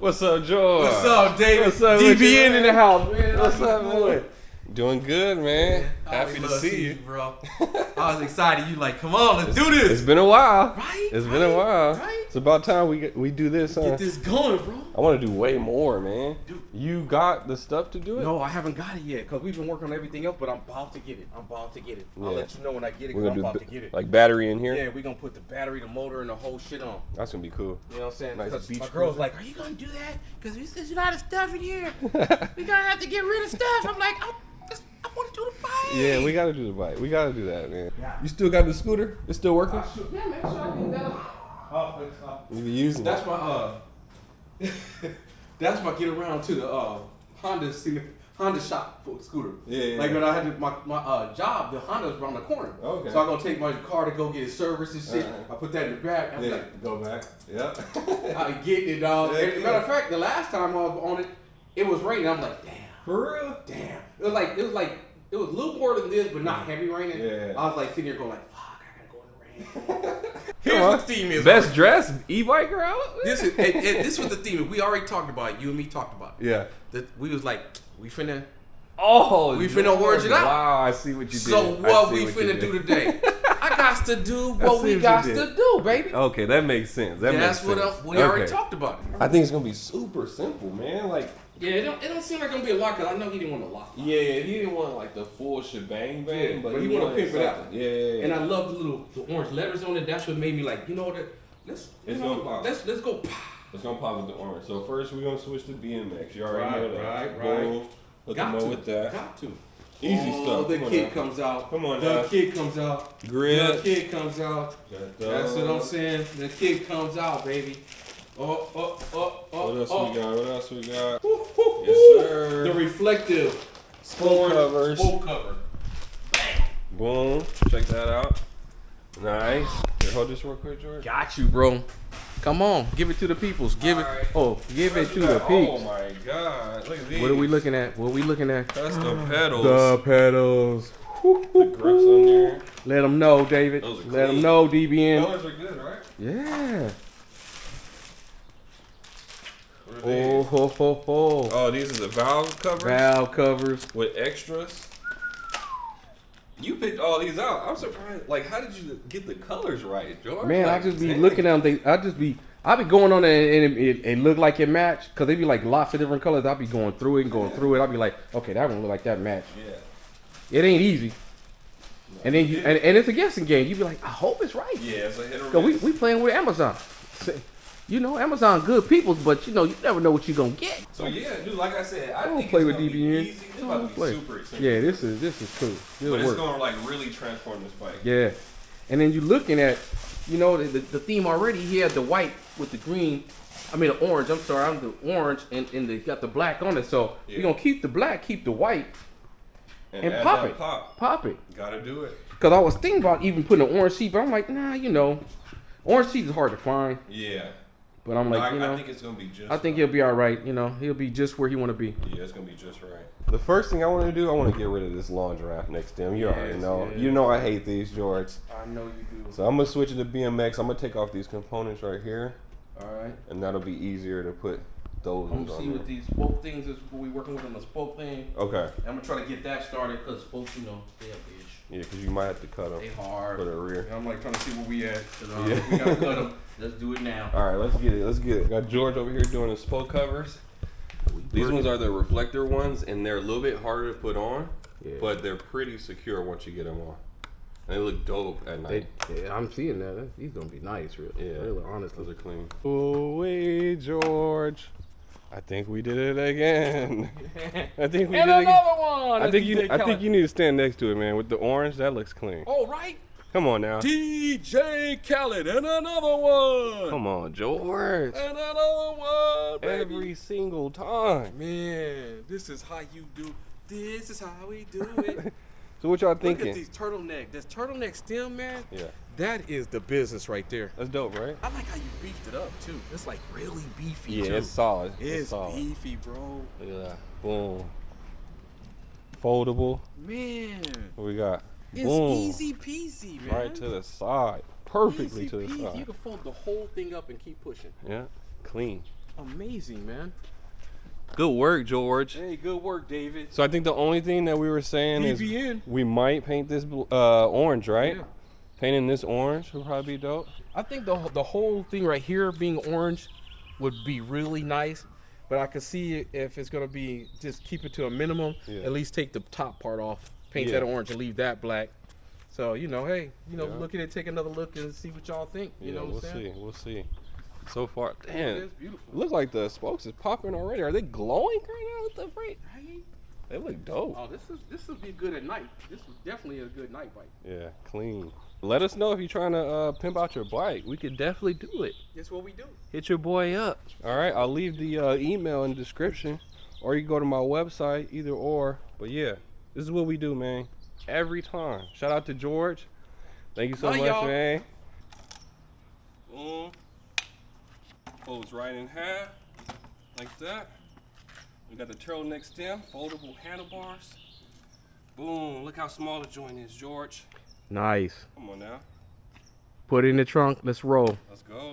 What's up, George? What's up, David? What's up, DBN in the house, man. What's up, man? Doing good, man. Happy to see you, bro. I was excited. You like, come on, let's do this. It's been a while. Right? It's been a while. Right? It's about time we do this, huh? Get this going, bro. I want to do way more, man. Dude. You got the stuff to do it? No, I haven't got it yet because we've been working on everything else, but I'm about to get it. I'll let you know when I get it because I'm about to get it. Like battery in here? Yeah, we're going to put the battery, the motor, and the whole shit on. That's going to be cool. You know what I'm saying? Nice beach my girl's like, are you going to do that? Because we said there's a lot of stuff in here. We're going to have to get rid of stuff. I'm like, I want to do the bike. Yeah, we got to do the bike. We got to do that, man. Yeah. You still got the scooter? It's still working? Yeah, man. So I think that'll... You be using that's it. my that's my get around to the Honda shop for the scooter. Yeah. Like when I had my job, the Honda's around the corner. Okay. So I'm gonna take my car to go get it serviced and shit. I put that in the back. I'm like, go back. Yep. I getting it, dog. As a matter of fact, the last time I was on it, it was raining. I'm like, damn. For real? Damn. It was a little more than this, but not heavy raining. Yeah. I was like sitting here going like, fuck, I gotta go in the rain. Here's what the theme is. Best dressed e-biker out? This is what the theme is. We already talked about it. You and me talked about it. Yeah. We was like, we finna orange it out. Wow, I see what you did. So what we finna do today? I got to do what we got to do, baby. Okay, that makes sense. That's what we already talked about it. I think it's gonna be super simple, man. Like, yeah, it don't seem like gonna be a lot because I know he didn't want a lot. Yeah, he didn't want like the full shebang bang, Yeah, but he want to pimp it out. Yeah. And I love the orange letters on it. That's what made me like, you know what? Let's go pop. It's gonna pop with the orange. So first we're gonna switch to BMX. You already know that. Right. Hook them up with that. Got to. Easy stuff. The kid comes out. Come on, the kid comes out. Grip. The kid comes out. That's what I'm saying. The kid comes out, baby. What else we got? Woo. Yes, sir. The reflective spoke covers. Spoke cover. Boom. Check that out. Nice. Here, hold this real quick, George. Got you, bro. Come on, give it to the peoples. Give it to the peeps. Oh my God! Look at these. What are we looking at? That's the pedals. The pedals. The grips on there. Let them know, David. Let them know, DBN. Colors are good, right? Yeah. Oh, oh, these are the valve covers? Valve covers. With extras. You picked all these out. I'm surprised. Like, how did you get the colors right, George? Man, like, I just be looking at them. I be going on there and it look like it match. Because they be like lots of different colors. I be going through it. I be like, okay, that one look like that match. Yeah. It ain't easy. And then and it's a guessing game. You be like, I hope it's right. Yeah, it's a hit or miss. Cause we playing with Amazon. You know, Amazon good people, but you know, you never know what you gonna get. So yeah, dude, like I said, I don't think play it's with gonna DBN. be easy. It's about to be super simple. Yeah, this is cool. But it's gonna like really transform this bike. Yeah, and then you looking at, you know, the theme already. He had the white with the green. I mean the orange. I'm sorry, I'm the orange and got the black on it. So you're gonna keep the black, keep the white, and pop it. Pop it. Gotta do it. Cause I was thinking about even putting an orange sheet, but I'm like, nah, you know, orange sheet is hard to find. Yeah. But I'm like, I think it's gonna be just. I think he'll be all right. You know, he'll be just where he want to be. Yeah, it's gonna be just right. The first thing I want to do, I want to get rid of this launch wrap next to him. You already know. Yeah. You know I hate these, George. I know you do. So I'm gonna switch it to BMX. I'm gonna take off these components right here. All right. And that'll be easier to put those. I'm gonna see what these spoke things is. We working with on the spoke thing. Okay. I'm gonna try to get that started because spokes, you know, they a bitch. Yeah, because you might have to cut them. They hard. For the rear. And I'm like trying to see where we at. Yeah. We gotta cut them. Let's do it now. All right, let's get it. Got George over here doing the spoke covers. These ones are the reflector ones, and they're a little bit harder to put on, but they're pretty secure once you get them on. And they look dope at night. I'm seeing that. These gonna be nice, really. Yeah, really, honestly. Those are clean. Oh, wait, George. I think we did it again. I think we did it again. Another one. I think you need to stand next to it, man. With the orange, that looks clean. All right. Come on now. DJ Khaled and another one. Come on, George. And another one, baby. Every single time. Man, this is how you do. This is how we do it. So what y'all thinking? Look at these turtleneck. This turtleneck stem, man. Yeah. That is the business right there. That's dope, right? I like how you beefed it up too. It's like really beefy. Yeah, too. it's solid. It's solid. beefy, bro. Look at that. Boom. Foldable. Man. What we got? It's Boom. easy peasy, man. Right to the side. Perfectly easy to the peasy. side. You can fold the whole thing up and keep pushing. Yeah. Clean. Amazing, man. Good work, George. Hey, good work, David. So I think the only thing that we were saying is we might paint this orange, right? Yeah. Painting this orange would probably be dope. I think the whole thing right here being orange would be really nice, but I could see if it's gonna be just keep it to a minimum. Yeah. At least take the top part off, paint Yeah. that orange, and leave that black. So hey, Yeah. look at it, take another look, and see what y'all think. You know what I'm saying? We'll see. So far, It damn, is beautiful. look like the spokes is popping already. Are they glowing right now with the break? Right? They look dope. Oh, this would be good at night. This was definitely a good night bike. Yeah, clean. Let us know if you're trying to pimp out your bike. We could definitely do it. That's what we do. Hit your boy up. All right, I'll leave the email in the description, or you can go to my website, either or. But yeah, this is what we do, man. Every time. Shout out to George. Thank you so Bye, much, y'all. man. Boom. Folds right in half, like that. We got the turtleneck stem, foldable handlebars. Boom, look how small the joint is, George. Nice. Come on now. Put it in the trunk. Let's roll. Let's go.